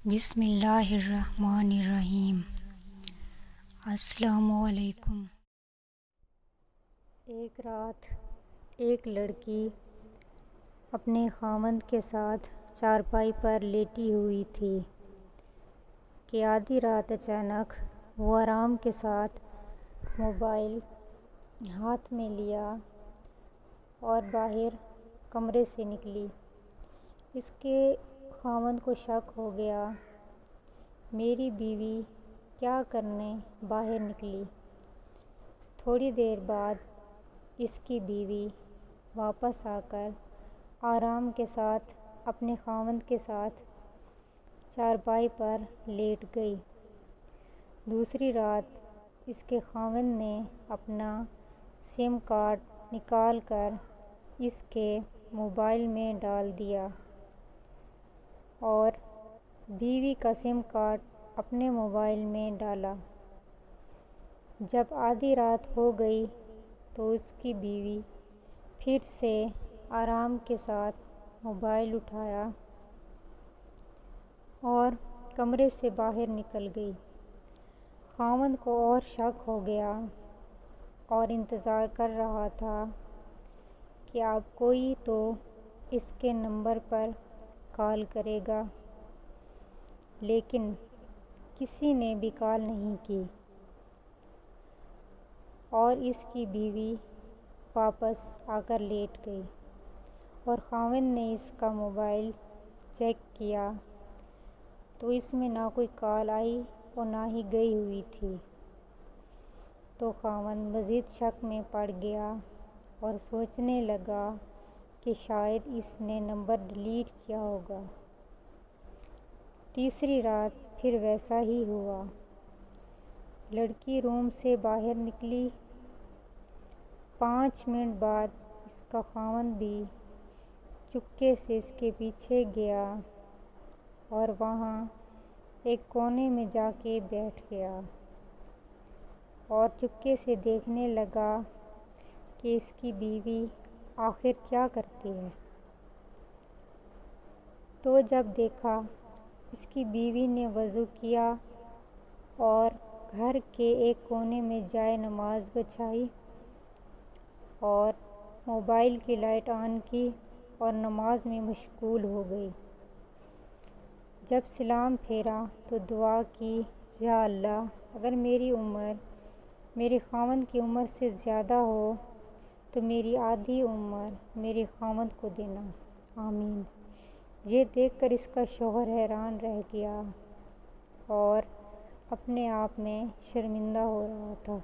بسم اللہ الرحمن الرحیم۔ السلام علیکم۔ ایک رات ایک لڑکی اپنے خاوند کے ساتھ چارپائی پر لیٹی ہوئی تھی کہ آدھی رات اچانک وہ آرام کے ساتھ موبائل ہاتھ میں لیا اور باہر کمرے سے نکلی۔ اس کے خاوند کو شک ہو گیا، میری بیوی کیا کرنے باہر نکلی۔ تھوڑی دیر بعد اس کی بیوی واپس آ کر آرام کے ساتھ اپنے خاوند کے ساتھ چارپائی پر لیٹ گئی۔ دوسری رات اس کے خاوند نے اپنا سم کارڈ نکال کر اس کے موبائل میں ڈال دیا اور بیوی کا سم کارڈ اپنے موبائل میں ڈالا۔ جب آدھی رات ہو گئی تو اس کی بیوی پھر سے آرام کے ساتھ موبائل اٹھایا اور کمرے سے باہر نکل گئی۔ خاوند کو اور شک ہو گیا اور انتظار کر رہا تھا کہ اب کوئی تو اس کے نمبر پر کال کرے گا، لیکن کسی نے بھی کال نہیں کی اور اس کی بیوی واپس آ کر لیٹ گئی اور خاوند نے اس کا موبائل چیک کیا تو اس میں نہ کوئی کال آئی اور نہ ہی گئی ہوئی تھی۔ تو خاوند مزید شک میں پڑ گیا اور سوچنے لگا کہ شاید اس نے نمبر ڈیلیٹ کیا ہوگا۔ تیسری رات پھر ویسا ہی ہوا۔ لڑکی روم سے باہر نکلی۔ 5 منٹ بعد اس کا خاوند بھی چپکے سے اس کے پیچھے گیا اور وہاں ایک کونے میں جا کے بیٹھ گیا اور چپکے سے دیکھنے لگا کہ اس کی بیوی آخر کیا کرتی ہے۔ تو جب دیکھا اس کی بیوی نے وضو کیا اور گھر کے ایک کونے میں جائے نماز بچھائی اور موبائل کی لائٹ آن کی اور نماز میں مشغول ہو گئی۔ جب سلام پھیرا تو دعا کی، یا اللہ، اگر میری عمر میرے خاوند کی عمر سے زیادہ ہو تو میری آدھی عمر میرے خاوند کو دینا، آمین۔ یہ دیکھ کر اس کا شوہر حیران رہ گیا اور اپنے آپ میں شرمندہ ہو رہا تھا۔